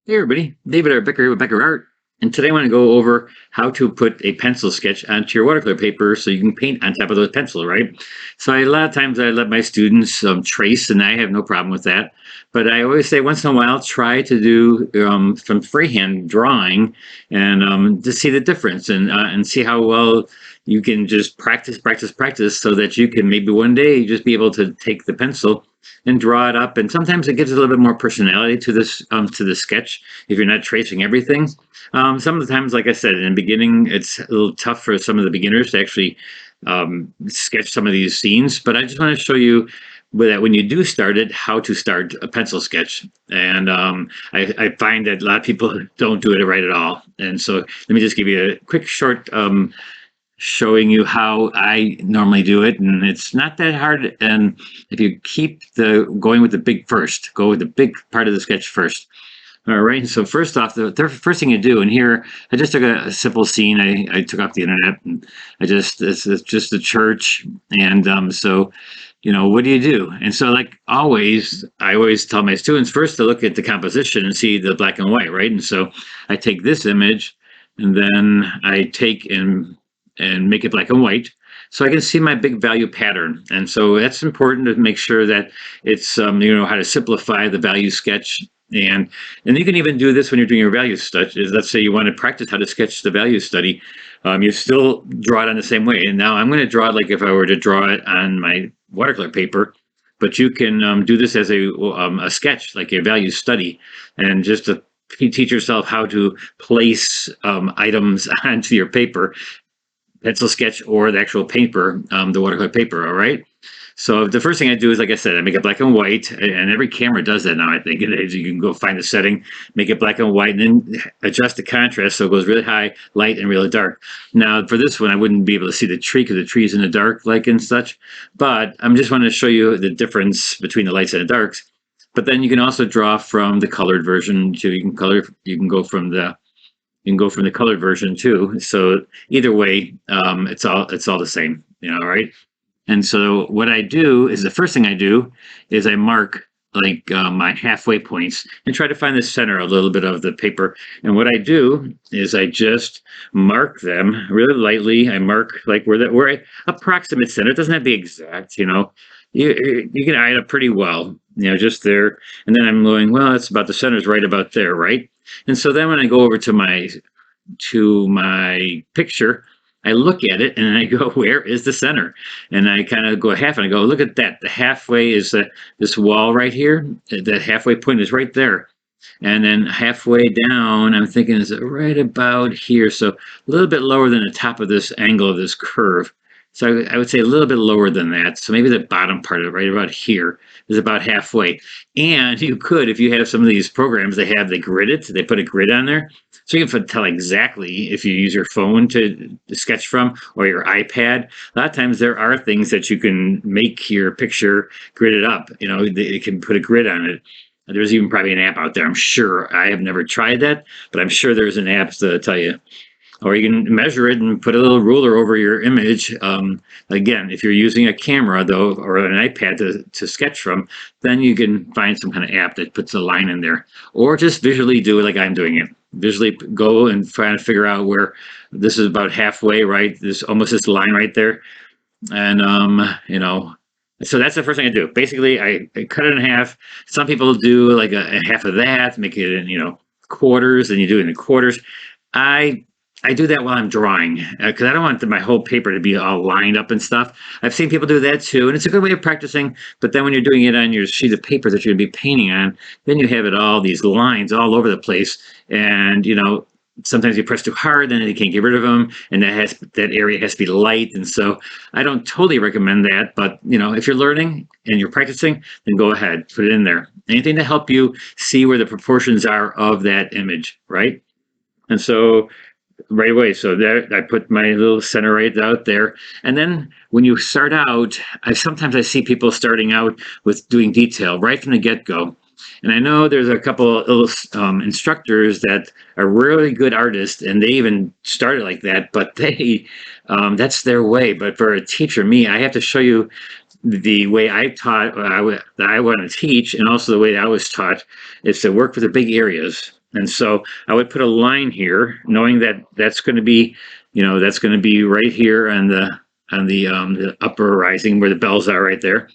Hey everybody, David R. Becker here with Becker Art, and today I want to go over how to put a pencil sketch onto your watercolor paper so you can paint on top of those pencils, right? So a lot of times I let my students trace, and I have no problem with that. But I always say once in a while, try to do some freehand drawing and to see the difference and see how well you can just practice so that you can maybe one day just be able to take the pencil and draw it up. And sometimes it gives a little bit more personality to the sketch if you're not tracing everything. Some of the times, like I said in the beginning, it's a little tough for some of the beginners to actually sketch some of these scenes. But I just want to show you that when you do start it, how to start a pencil sketch. And I find that a lot of people don't do it right at all. And so let me just give you a quick short showing you how I normally do it, and it's not that hard. And if you keep the going with the big first, go with the big part of the sketch first. All right. So first off, the first thing you do, and here I just took a simple scene I took off the internet, and it's just a church, and so what do you do? And so like always, I always tell my students first to look at the composition and see the black and white, right? And so I take this image, and then I take and make it black and white so I can see my big value pattern. And so that's important to make sure that it's how to simplify the value sketch. And you can even do this when you're doing your value study. Let's say you want to practice how to sketch the value study. You still draw it on the same way. And now I'm going to draw it like if I were to draw it on my watercolor paper, but you can do this as a sketch, like a value study, and just to teach yourself how to place items onto your paper, pencil sketch or the actual paper, the watercolor paper. All right. So the first thing I do is, like I said, I make it black and white, and every camera does that now. I think you can go find the setting, make it black and white, and then adjust the contrast so it goes really high, light, and really dark. Now for this one, I wouldn't be able to see the tree because the tree's in the dark, like and such. But I'm just wanting to show you the difference between the lights and the darks. But then you can also draw from the colored version. So you can color. You can go from the colored version too. So either way, it's all the same, right? And so what I do is the first thing I do is I mark like my halfway points and try to find the center a little bit of the paper. And what I do is I just mark them really lightly. I mark like where I approximate center. It doesn't have to be exact, You can eye it up pretty well, just there. And then I'm going, well, it's about the center is right about there, right? And so then when I go over to my picture, I look at it and I go, where is the center? And I kind of go half and I go, look at that. The halfway is this wall right here. The halfway point is right there. And then halfway down, I'm thinking, is it right about here? So a little bit lower than the top of this angle of this curve. So I would say a little bit lower than that. So maybe the bottom part of it, right about here, is about halfway. And you could, if you have some of these programs, they grid it. They put a grid on there. So you can tell exactly if you use your phone to sketch from or your iPad. A lot of times there are things that you can make your picture gridded up. It can put a grid on it. There's even probably an app out there, I'm sure. I have never tried that, but I'm sure there's an app to tell you. Or you can measure it and put a little ruler over your image. Again, if you're using a camera, though, or an iPad to sketch from, then you can find some kind of app that puts a line in there. Or just visually do it like I'm doing it. Visually go and try to figure out where this is about halfway, right? There's almost this line right there. And, so that's the first thing I do. Basically, I cut it in half. Some people do like a half of that, make it in, quarters, and you do it in quarters. I do that while I'm drawing because I don't want my whole paper to be all lined up and stuff. I've seen people do that too, and it's a good way of practicing. But then when you're doing it on your sheet of paper that you're going to be painting on, then you have it all these lines all over the place, and sometimes you press too hard, then you can't get rid of them, and that area has to be light. And so I don't totally recommend that. But if you're learning and you're practicing, then go ahead, put it in there. Anything to help you see where the proportions are of that image, right? And so right away. So there, I put my little center right out there. And then when you start out, sometimes I see people starting out with doing detail right from the get-go. And I know there's a couple instructors that are really good artists, and they even started like that, but that's their way. But for a teacher, me, I have to show you the way I taught, that I want to teach, and also the way that I was taught is to work with the big areas. And so I would put a line here, knowing that that's going to be, that's going to be right here on the upper rising where the bells are right there.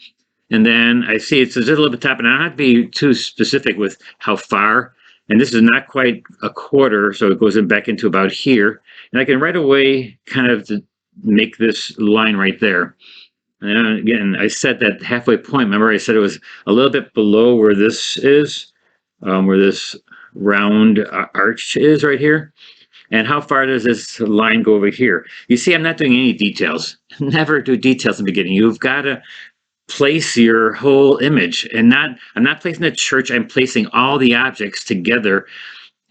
And then I see it's a little bit top, and I don't have to be too specific with how far. And this is not quite a quarter, so it goes in back into about here. And I can right away kind of make this line right there. And again, I set that halfway point. Remember, I said it was a little bit below where this is, where this round arch is right here. And how far does this line go over here? You see, I'm not doing any details. Never do details in the beginning. You've got to place your whole image, and I'm not placing the church. I'm placing all the objects together,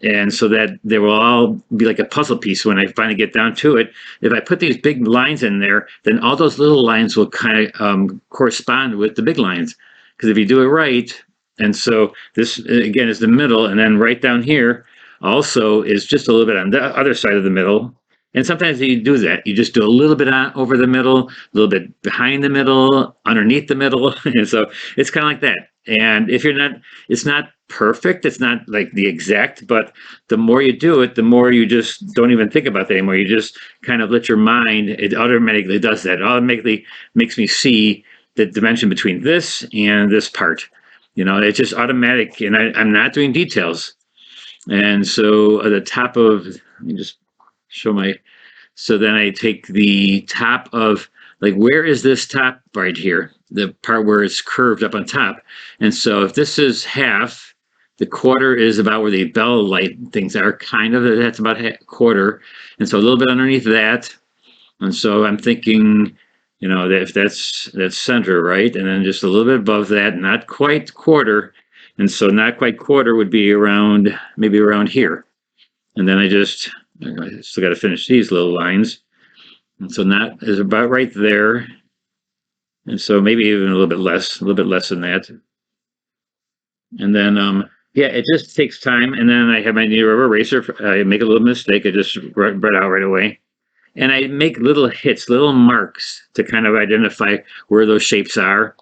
and so that they will all be like a puzzle piece when I finally get down to it. If I put these big lines in there, then all those little lines will kind of correspond with the big lines, because if you do it right. And so this again is the middle, and then right down here also is just a little bit on the other side of the middle. And sometimes you do that. You just do a little bit on, over the middle, a little bit behind the middle, underneath the middle. And so it's kind of like that. And if you're not, it's not perfect. It's not like the exact, but the more you do it, the more you just don't even think about that anymore. You just kind of let your mind, it automatically does that. It automatically makes me see the dimension between this and this part. It's just automatic, and I'm not doing details. And so at the top of, let me just show so then I take the top of, like, where is this top right here? The part where it's curved up on top. And so if this is half, the quarter is about where the bell light things are, kind of, that's about a quarter. And so a little bit underneath that. And so I'm thinking, that if that's center, right? And then just a little bit above that, not quite quarter. And so not quite quarter would be around, maybe around here. And then I still got to finish these little lines. And so that is about right there. And so maybe even a little bit less than that. And then, yeah, it just takes time. And then I have my new rubber eraser. I make a little mistake. I just write out right away. And I make little hits, little marks to kind of identify where those shapes are.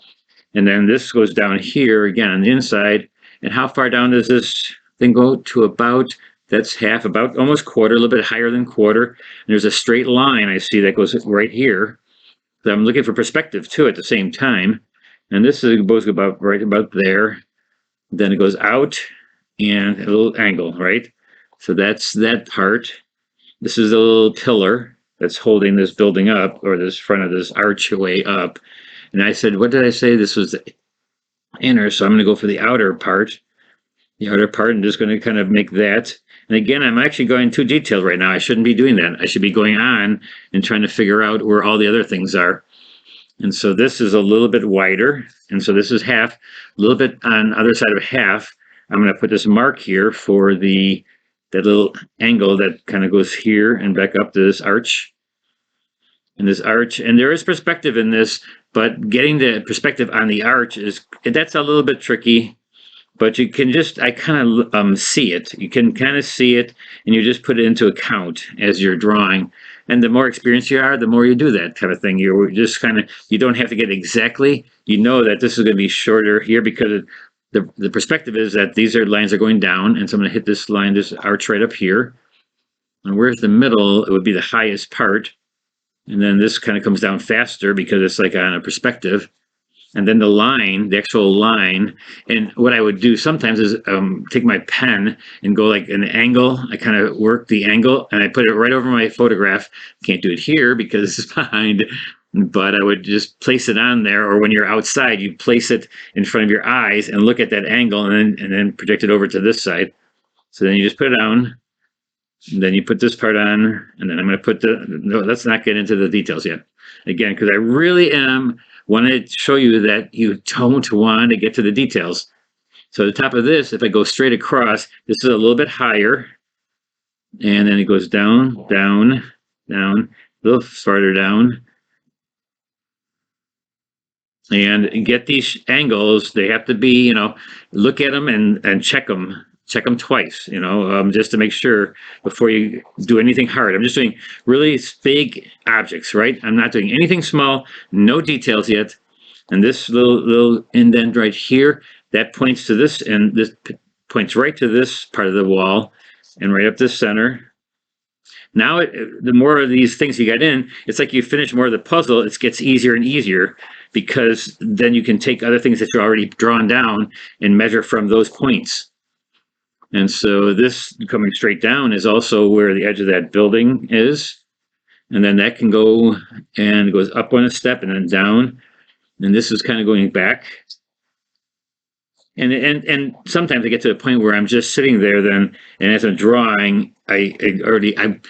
And then this goes down here again on the inside. And how far down does this thing go? To about, that's half, about almost quarter, a little bit higher than quarter. And there's a straight line I see that goes right here. So I'm looking for perspective too at the same time. And this goes about right about there. Then it goes out and a little angle, right? So that's that part. This is a little pillar that's holding this building up, or this front of this archway up. And I said, what did I say? This was the inner, so I'm going to go for the outer part. The outer part, and just going to kind of make that. And again, I'm actually going too detailed right now. I shouldn't be doing that. I should be going on and trying to figure out where all the other things are. And so this is a little bit wider. And so this is half, a little bit on the other side of half. I'm going to put this mark here for that little angle that kind of goes here and back up to this arch. And this arch, and there is perspective in this, but getting the perspective on the arch that's a little bit tricky. But you can just, I kind of see it. You can kind of see it, and you just put it into account as you're drawing. And the more experienced you are, the more you do that kind of thing. You're just kind of, you don't have to get exactly, that this is going to be shorter here, because the perspective is that these lines are going down, and so I'm going to hit this line, this arch right up here. And where's the middle? It would be the highest part. And then this kind of comes down faster because it's like on a perspective. And then the actual line, and what I would do sometimes is take my pen and go like an angle. I kind of work the angle, and I put it right over my photograph. Can't do it here because it's behind, but I would just place it on there. Or when you're outside, you place it in front of your eyes and look at that angle, and then project it over to this side. So then you just put it on. And then you put this part on, and then I'm going to put no, let's not get into the details yet. Again, because I really want to show you that you don't want to get to the details. So the top of this, if I go straight across, this is a little bit higher. And then it goes down, down, down, a little farther down. And get these angles, they have to be, look at them and check them. Check them twice, just to make sure before you do anything hard. I'm just doing really big objects, right? I'm not doing anything small, no details yet. And this little indent right here, that points to this, and this points right to this part of the wall and right up the center. Now, the more of these things you get in, it's like you finish more of the puzzle. It gets easier and easier because then you can take other things that you're already drawn down and measure from those points. And so this coming straight down is also where the edge of that building is. And then that can go and goes up one step and then down. And this is kind of going back. And sometimes I get to the point where I'm just sitting there then, and as I'm drawing, I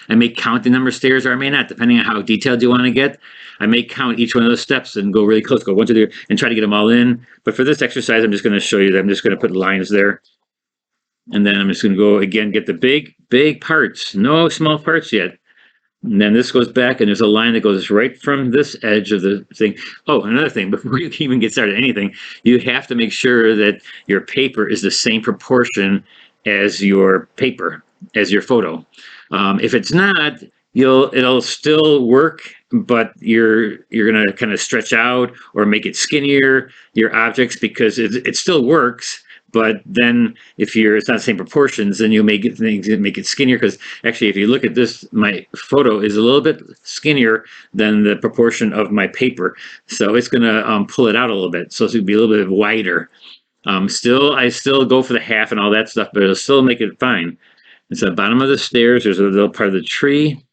may count the number of stairs, or I may not, depending on how detailed you want to get. I may count each one of those steps and go really close, go 1, 2, 3, and try to get them all in. But for this exercise, I'm just going to show you that I'm just going to put lines there. And then I'm just going to go again, get the big parts, no small parts yet. And then this goes back, and there's a line that goes right from this edge of the thing. Oh, another thing, before you even get started anything, you have to make sure that your paper is the same proportion as your paper, as your photo. If it's not, it'll still work, but you're gonna kind of stretch out or make it skinnier, your objects, because it still works. But then if it's not the same proportions, then you'll make it skinnier, because actually if you look at this, my photo is a little bit skinnier than the proportion of my paper. So it's going to pull it out a little bit. So it's going to be a little bit wider. I still go for the half and all that stuff, but it'll still make it fine. It's at the bottom of the stairs. There's a little part of the tree.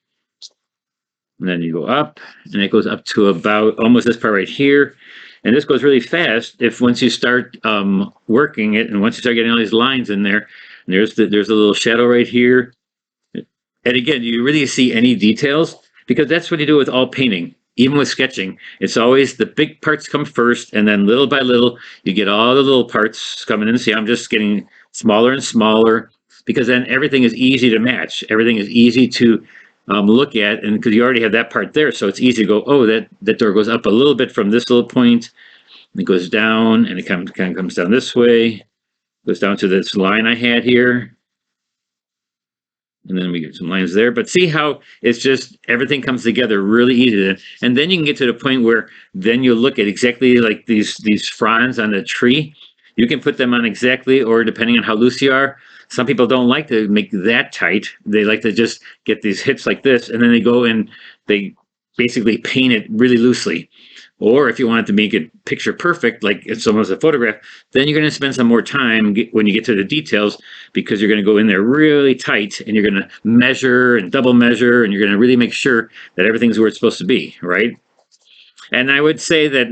And then you go up, and it goes up to about almost this part right here. And this goes really fast once you start working it, and once you start getting all these lines in there. And there's a little shadow right here. And again, you really see any details, because that's what you do with all painting, even with sketching. It's always the big parts come first, and then little by little, you get all the little parts coming in. See, I'm just getting smaller and smaller, because then everything is easy to match. Everything is easy to look at, and because you already have that part there, so it's easy to go, oh, that door goes up a little bit from this little point, and it goes down, and it kind of comes down this way, goes down to this line I had here, and then we get some lines there. But see how it's just everything comes together really easy, and then you can get to the point where then you look at exactly like these fronds on the tree. You can put them on exactly, or depending on how loose you are. Some people don't like to make that tight. They like to just get these hits like this, and then they go and they basically paint it really loosely. Or if you want to make it picture perfect, like it's almost a photograph, then you're going to spend some more time when you get to the details, because you're going to go in there really tight, and you're going to measure and double measure, and you're going to really make sure that everything's where it's supposed to be, right? And I would say that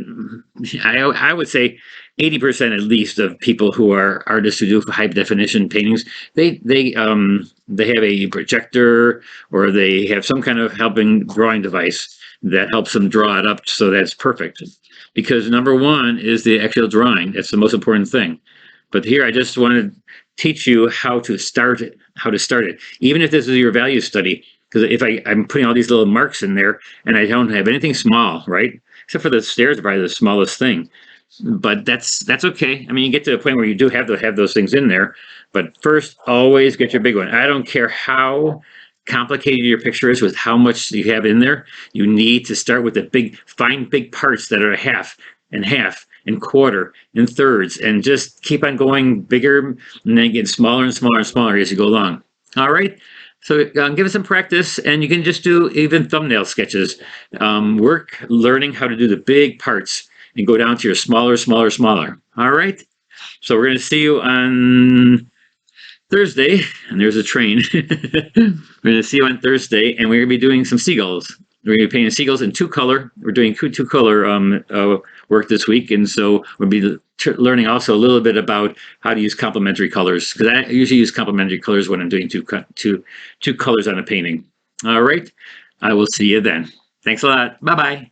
I would say 80% at least of people who are artists who do high definition paintings, they have a projector, or they have some kind of helping drawing device that helps them draw it up so that's perfect. Because number one is the actual drawing. That's the most important thing. But here I just want to teach you how to start it, even if this is your value study. Because if I'm putting all these little marks in there, and I don't have anything small, right? Except for the stairs, probably the smallest thing. But that's okay. I mean, you get to a point where you do have to have those things in there. But first, always get your big one. I don't care how complicated your picture is with how much you have in there. You need to start with the big parts that are half and quarter and thirds, and just keep on going bigger, and then get smaller and smaller and smaller as you go along. All right. So give it some practice, and you can just do even thumbnail sketches. Work learning how to do the big parts and go down to your smaller. All right. So we're going to see you on Thursday, and there's a train. We're going to see you on Thursday, and we're going to be doing some seagulls. We're going to be painting seagulls in 2-color. We're doing 2-color work this week, and so we'll be learning also a little bit about how to use complementary colors, because I usually use complementary colors when I'm doing two colors on a painting. All right, I will see you then. Thanks a lot. Bye-bye.